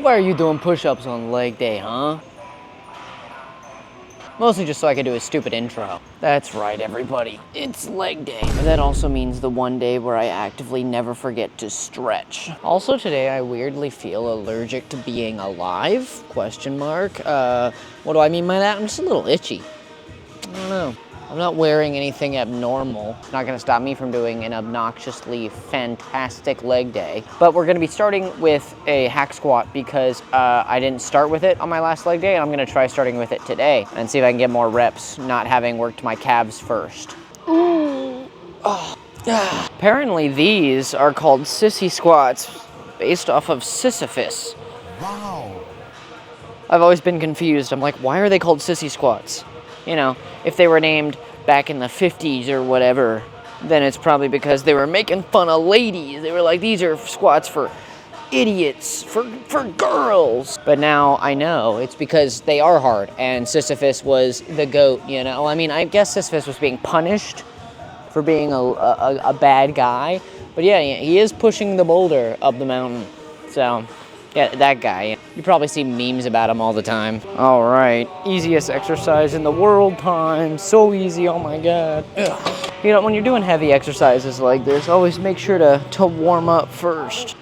Why are you doing push-ups on leg day, huh? Mostly just so I could do a stupid intro. That's right, everybody. It's leg day. But that also means the one day where I actively never forget to stretch. Also today, I weirdly feel allergic to being alive? Question mark. What do I mean by that? I'm just a little itchy. I don't know. I'm not wearing anything abnormal. It's not gonna stop me from doing an obnoxiously fantastic leg day. But we're gonna be starting with a hack squat because I didn't start with it on my last leg day, and I'm gonna try starting with it today and see if I can get more reps, not having worked my calves first. Ooh. Oh. Apparently these are called sissy squats based off of Sisyphus. Wow. I've always been confused. I'm like, why are they called sissy squats? You know, if they were named back in the 50s or whatever, then it's probably because they were making fun of ladies. They were like, these are squats for idiots, for girls. But now I know it's because they are hard, and Sisyphus was the goat, you know? I mean, I guess Sisyphus was being punished for being a bad guy. But yeah, he is pushing the boulder up the mountain. So, yeah, that guy. You probably see memes about him all the time. All right, easiest exercise in the world time. So easy, oh my God. Ugh. You know, when you're doing heavy exercises like this, always make sure to warm up first.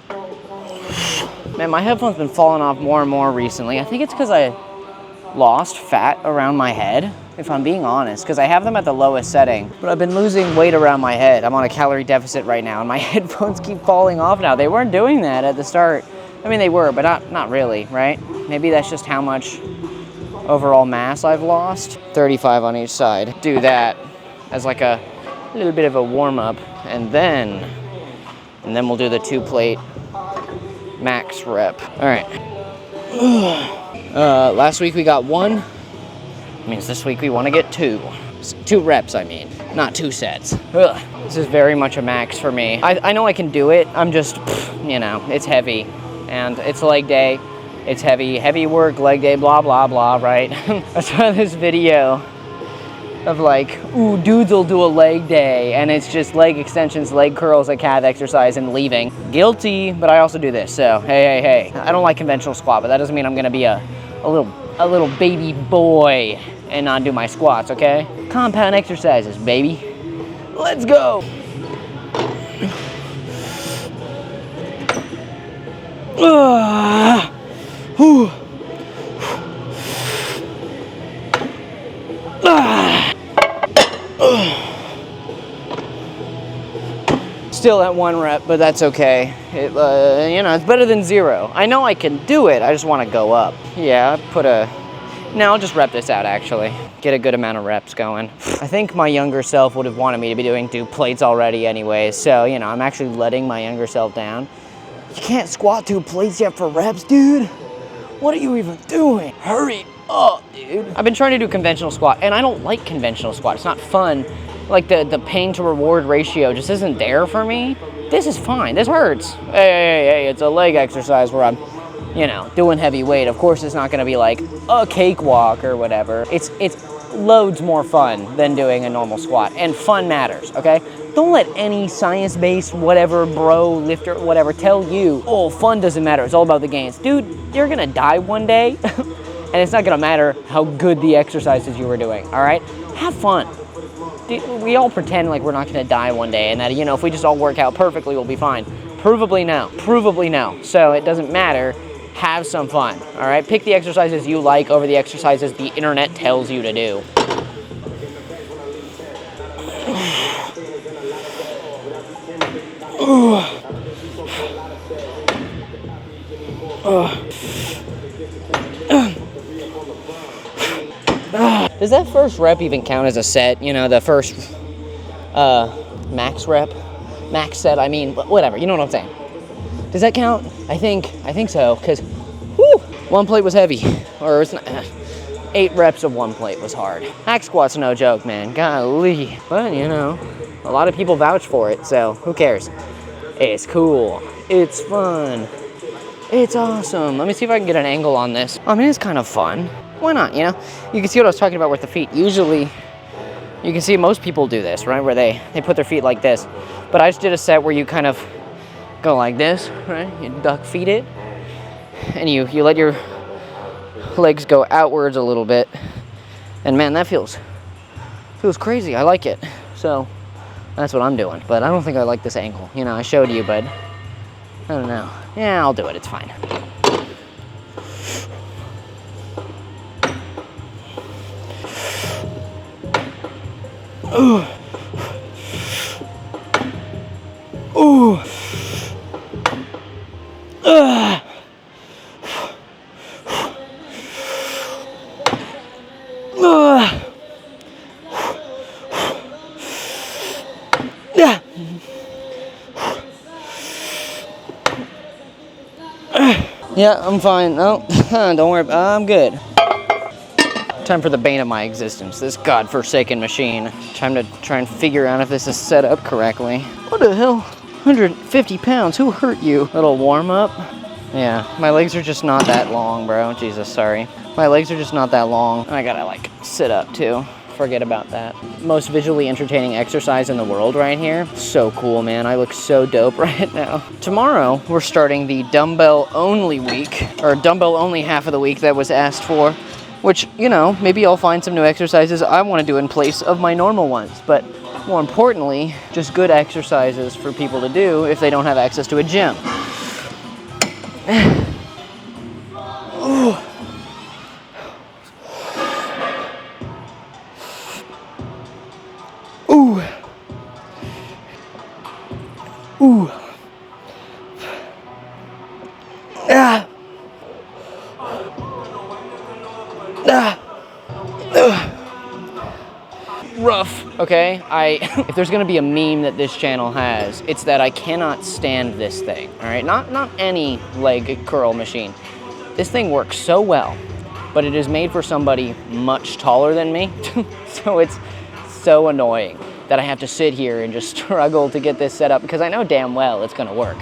Man, my headphones been falling off more and more recently. I think it's because I lost fat around my head, if I'm being honest, because I have them at the lowest setting, but I've been losing weight around my head. I'm on a calorie deficit right now, and my headphones keep falling off now. They weren't doing that at the start. I mean, they were, but not really, right? Maybe that's just how much overall mass I've lost. 35 on each side. Do that as like a little bit of a warm-up, and then we'll do the 2-plate max rep. All right. Last week we got 1. Means this week we want to get 2. 2 reps, I mean, not 2 sets. Ugh. This is very much a max for me. I know I can do it. I'm just, you know, it's heavy. And it's leg day, it's heavy work, leg day, blah, blah, blah, right? I saw this video of like, ooh, dudes will do a leg day, and it's just leg extensions, leg curls, a calf exercise, and leaving. Guilty, but I also do this, so hey. I don't like conventional squat, but that doesn't mean I'm gonna be a little baby boy and not do my squats, okay? Compound exercises, baby. Let's go! Still at 1 rep, but that's okay. You know, it's better than 0. I know I can do it, I just want to go up. Yeah, I'll just rep this out, actually. Get a good amount of reps going. I think my younger self would have wanted me to be doing 2 plates already anyway, so, you know, I'm actually letting my younger self down. You can't squat 2 plates yet for reps, dude. What are you even doing? Hurry up, dude. I've been trying to do conventional squat, and I don't like conventional squat. It's not fun. Like, the pain to reward ratio just isn't there for me. This is fine. This hurts. Hey, it's a leg exercise where I'm, you know, doing heavy weight. Of course, it's not going to be like a cakewalk or whatever. It's loads more fun than doing a normal squat, and fun matters, okay? Don't let any science-based whatever bro, lifter, whatever tell you, oh, fun doesn't matter, it's all about the gains. Dude, you're gonna die one day, and it's not gonna matter how good the exercises you were doing, all right? Have fun. Dude, we all pretend like we're not gonna die one day, and that, you know, if we just all work out perfectly, we'll be fine. Provably no. So it doesn't matter. Have some fun, all right? Pick the exercises you like over the exercises the internet tells you to do. Does that first rep even count as a set? You know, the first max rep? Max set, I mean, whatever, you know what I'm saying. Does that count? I think so, because 1 plate was heavy. Or it's not, 8 reps of 1 plate was hard. Hack squat's no joke, man, golly. But, you know, a lot of people vouch for it, so who cares? It's cool, it's fun, it's awesome. Let me see if I can get an angle on this. I mean, it's kind of fun. Why not, you know? You can see what I was talking about with the feet. Usually, you can see most people do this, right? Where they put their feet like this. But I just did a set where you kind of go like this, right? You duck feet it. and you let your legs go outwards a little bit, and man, that feels crazy. I like it. So that's what I'm doing, but I don't think I like this angle. You know, I showed you, but I don't know. Yeah, I'll do it. It's fine. Ooh. Ooh. Yeah, I'm fine. No, don't worry. I'm good. Time for the bane of my existence, this godforsaken machine. Time to try and figure out if this is set up correctly. What the hell? 150 pounds, who hurt you? Little warm up? Yeah, my legs are just not that long, bro. Jesus, sorry. My legs are just not that long. I gotta like sit up too. Forget about that. Most visually entertaining exercise in the world right here. So cool, man. I look so dope right now. Tomorrow, we're starting the dumbbell only week, or dumbbell only half of the week that was asked for, which, you know, maybe I'll find some new exercises I want to do in place of my normal ones, but more importantly, just good exercises for people to do if they don't have access to a gym. Ooh. Ooh. Ooh. Ah. Ah. Rough, okay? If there's gonna be a meme that this channel has, it's that I cannot stand this thing, all right? Not any leg curl machine. This thing works so well, but it is made for somebody much taller than me, so it's so annoying that I have to sit here and just struggle to get this set up because I know damn well it's gonna work.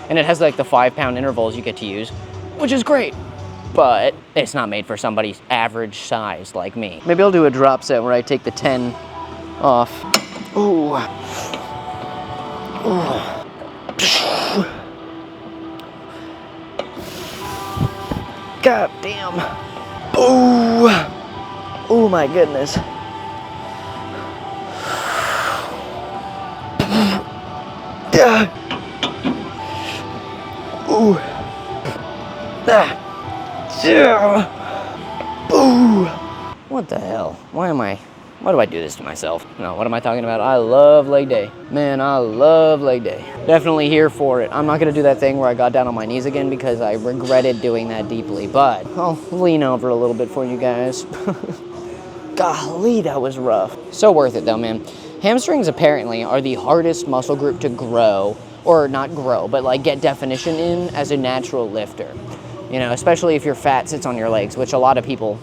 And it has like the 5-pound intervals you get to use, which is great, but it's not made for somebody's average size like me. Maybe I'll do a drop set where I take the 10 off. Ooh. Ooh. God damn. Ooh. Oh my goodness. Yeah. Ooh. Ah. Yeah. Ooh. What the hell? Why do I do this to myself? No, what am I talking about? I love leg day. Man, I love leg day. Definitely here for it. I'm not gonna do that thing where I got down on my knees again because I regretted doing that deeply, but I'll lean over a little bit for you guys. Golly, that was rough. So worth it though, man. Hamstrings apparently are the hardest muscle group to grow, or not grow, but like get definition in as a natural lifter. You know, especially if your fat sits on your legs, which for a lot of people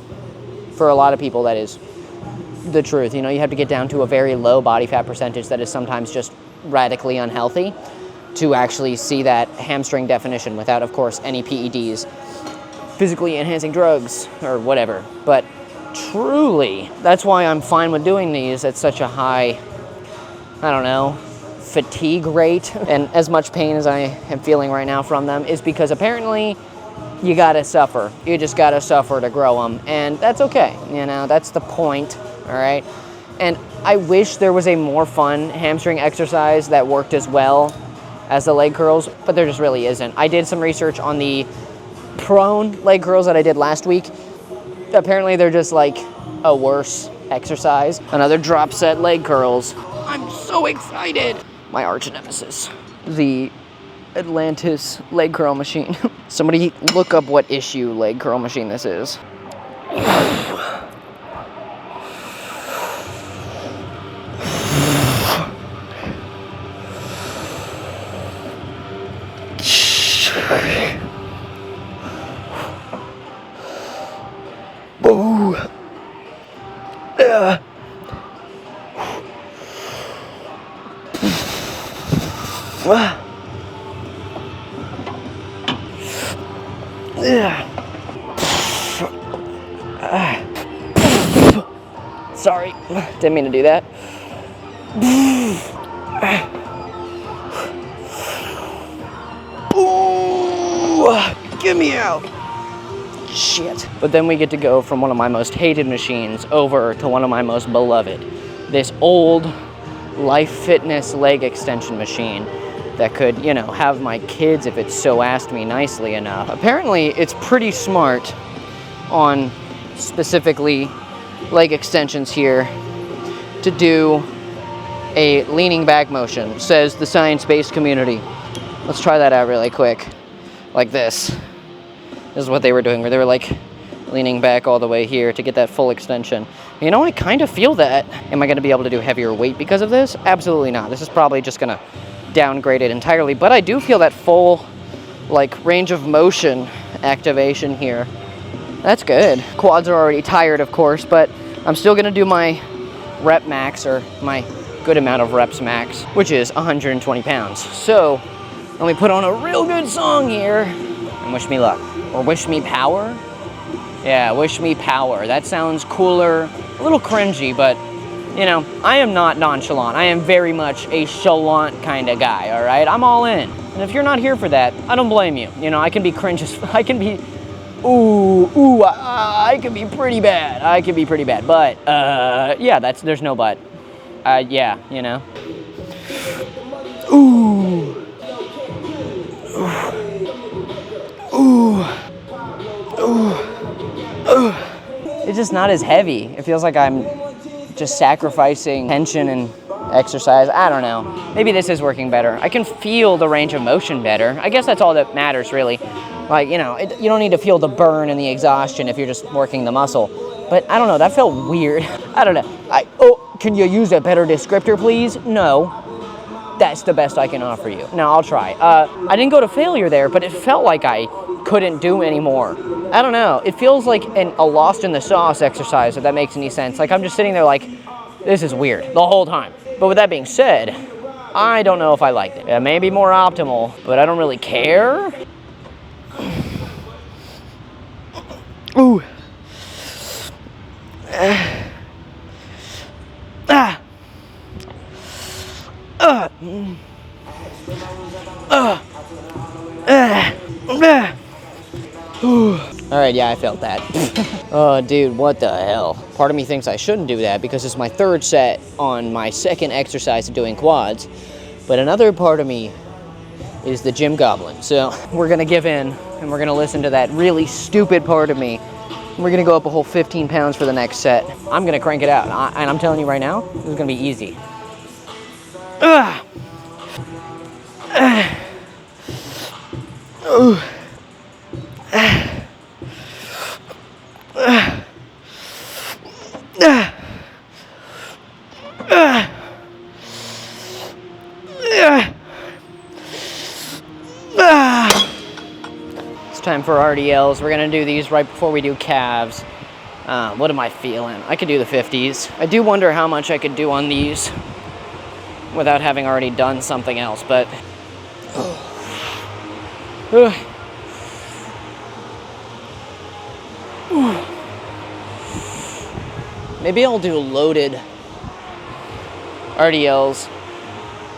that is the truth. You know, you have to get down to a very low body fat percentage that is sometimes just radically unhealthy to actually see that hamstring definition without, of course, any PEDs, physically enhancing drugs, or whatever. But truly, that's why I'm fine with doing these at such a high, I don't know, fatigue rate, and as much pain as I am feeling right now from them is because apparently you gotta suffer. You just gotta suffer to grow them, and that's okay. You know, that's the point, all right? And I wish there was a more fun hamstring exercise that worked as well as the leg curls, but there just really isn't. I did some research on the prone leg curls that I did last week. Apparently they're just like a worse exercise. Another drop set leg curls. I'm so excited. My arch nemesis, the Atlantis leg curl machine. Somebody look up what issue leg curl machine this is. Ooh. Sorry, didn't mean to do that. Get me out. Shit. But then we get to go from one of my most hated machines over to one of my most beloved. This old Life Fitness leg extension machine that could, you know, have my kids if it so asked me nicely enough. Apparently, it's pretty smart on specifically leg extensions here to do a leaning back motion, says the science-based community. Let's try that out really quick. Like this. This is what they were doing, where they were like leaning back all the way here to get that full extension. You know, I kind of feel that. Am I going to be able to do heavier weight because of this? Absolutely not. This is probably just going to downgrade it entirely, but I do feel that full like range of motion activation here. That's good. Quads are already tired, of course, but I'm still going to do my rep max, or my good amount of reps max, which is 120 pounds. So let me put on a real good song here and wish me luck. Or wish me power? Yeah, wish me power. That sounds cooler, a little cringy, but you know, I am not nonchalant. I am very much a chalant kind of guy, all right? I'm all in. And if you're not here for that, I don't blame you. You know, I can be cringe I can be, I can be pretty bad. I can be pretty bad. But, yeah, there's no but. Yeah, you know. It's just not as heavy. It feels like I'm just sacrificing tension and exercise. I don't know. Maybe this is working better. I can feel the range of motion better. I guess that's all that matters, really. Like, you know, you don't need to feel the burn and the exhaustion if you're just working the muscle. But I don't know, that felt weird. I don't know. Can you use a better descriptor, please? No. That's the best I can offer you. No, I'll try. I didn't go to failure there, but it felt like I couldn't do anymore. I don't know. It feels like a lost in the sauce exercise, if that makes any sense. Like, I'm just sitting there like, this is weird the whole time. But with that being said, I don't know if I liked it. It may be more optimal, but I don't really care. Ooh. Alright, yeah, I felt that. Oh, dude, what the hell? Part of me thinks I shouldn't do that because it's my third set on my second exercise of doing quads. But another part of me is the gym goblin. So we're gonna give in and we're gonna listen to that really stupid part of me. We're gonna go up a whole 15 pounds for the next set. I'm gonna crank it out. And I'm telling you right now, this is gonna be easy. It's time for RDLs. We're gonna do these right before we do calves. What am I feeling? I could do the 50s. I do wonder how much I could do on these without having already done something else, but maybe I'll do loaded RDLs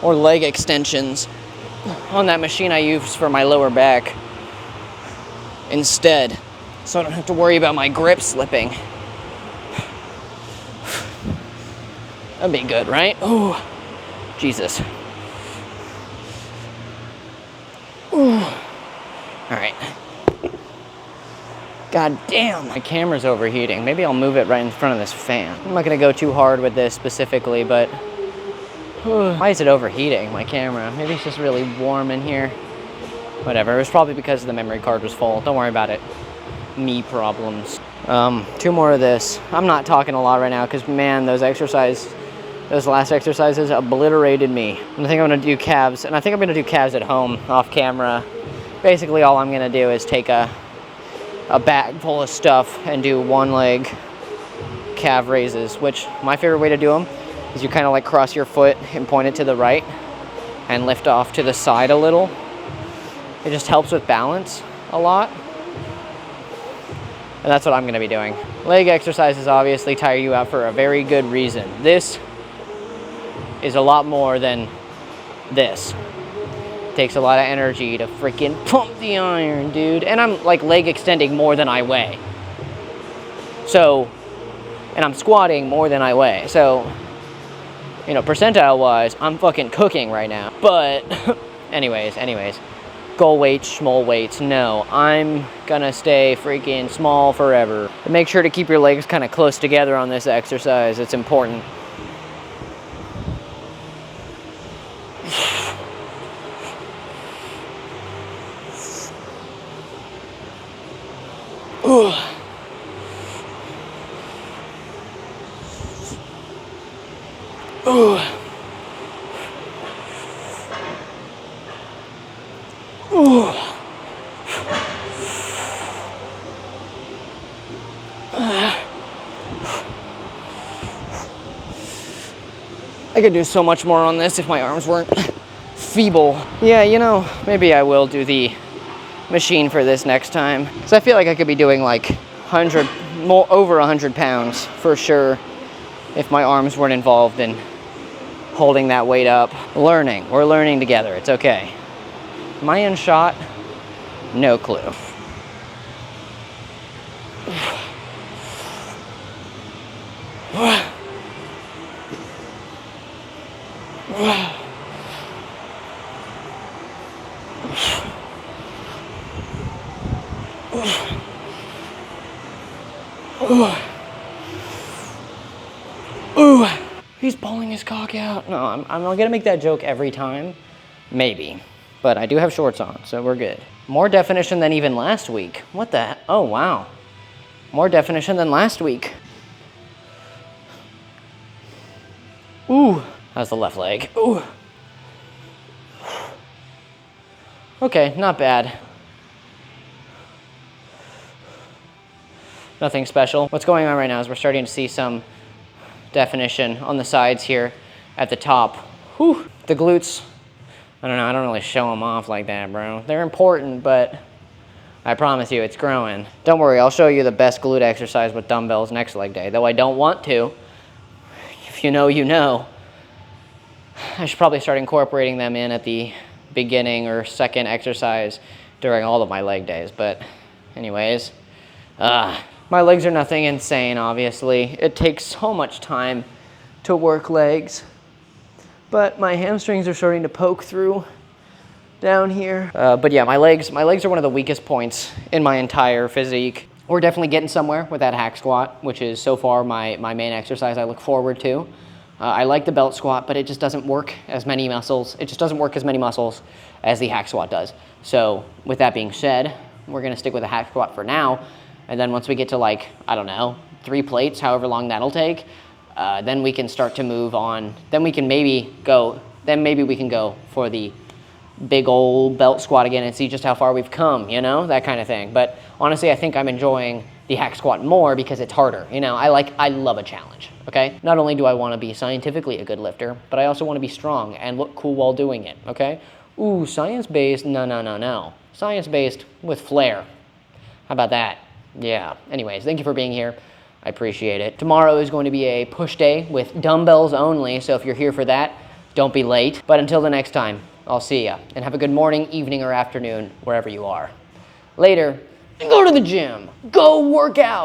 or leg extensions on that machine I use for my lower back instead, so I don't have to worry about my grip slipping. That'd be good, right? Oh, Jesus. Ooh. All right. God damn, my camera's overheating. Maybe I'll move it right in front of this fan. I'm not gonna go too hard with this specifically, but why is it overheating, my camera? Maybe it's just really warm in here. Whatever, it was probably because the memory card was full. Don't worry about it. Me problems. 2 more of this. I'm not talking a lot right now because, man, those last exercises obliterated me. And I think I'm gonna do calves, and I think I'm gonna do calves at home, off camera. Basically, all I'm gonna do is take a bag full of stuff and do one leg calf raises, which my favorite way to do them is you kind of like cross your foot and point it to the right and lift off to the side a little. It just helps with balance a lot. And that's what I'm gonna be doing. Leg exercises obviously tire you out for a very good reason. This is a lot more than this. Takes a lot of energy to freaking pump the iron, dude. And I'm like leg extending more than I weigh. So, and I'm squatting more than I weigh. So, you know, percentile wise, I'm fucking cooking right now. But anyways, goal weights, small weights, no. I'm gonna stay freaking small forever. But make sure to keep your legs kind of close together on this exercise. It's important. Ooh. Ooh. Ooh. I could do so much more on this if my arms weren't feeble. Yeah, you know, maybe I will do the machine for this next time. So I feel like I could be doing like over 100 pounds for sure if my arms weren't involved in holding that weight up. We're learning together, it's okay. Am I in shot? No clue. Ooh, he's pulling his cock out. No, I'm not gonna make that joke every time. Maybe, but I do have shorts on, so we're good. More definition than even last week. What the, oh wow. More definition than last week. Ooh, how's the left leg? Ooh. Okay, not bad. Nothing special. What's going on right now is we're starting to see some definition on the sides here at the top. Whew. The glutes, I don't know, I don't really show them off like that, bro. They're important, but I promise you it's growing. Don't worry, I'll show you the best glute exercise with dumbbells next leg day, though I don't want to. If you know, you know. I should probably start incorporating them in at the beginning or second exercise during all of my leg days, but anyways. My legs are nothing insane, obviously. It takes so much time to work legs, but my hamstrings are starting to poke through down here. But yeah, my legs are one of the weakest points in my entire physique. We're definitely getting somewhere with that hack squat, which is so far my main exercise I look forward to. I like the belt squat, but it just doesn't work as many muscles. It just doesn't work as many muscles as the hack squat does. So with that being said, we're gonna stick with the hack squat for now. And then once we get to like, I don't know, 3 plates, however long that'll take, then we can start to move on. Then we can maybe go for the big old belt squat again and see just how far we've come, you know, that kind of thing. But honestly, I think I'm enjoying the hack squat more because it's harder. You know, I love a challenge, okay? Not only do I want to be scientifically a good lifter, but I also want to be strong and look cool while doing it, okay? Ooh, science-based, no. Science-based with flair. How about that? Yeah, anyways, thank you for being here. I appreciate it. Tomorrow is going to be a push day with dumbbells only, so if you're here for that, don't be late. But until the next time, I'll see ya, and have a good morning, evening, or afternoon, wherever you are. Later, go to the gym. Go work out.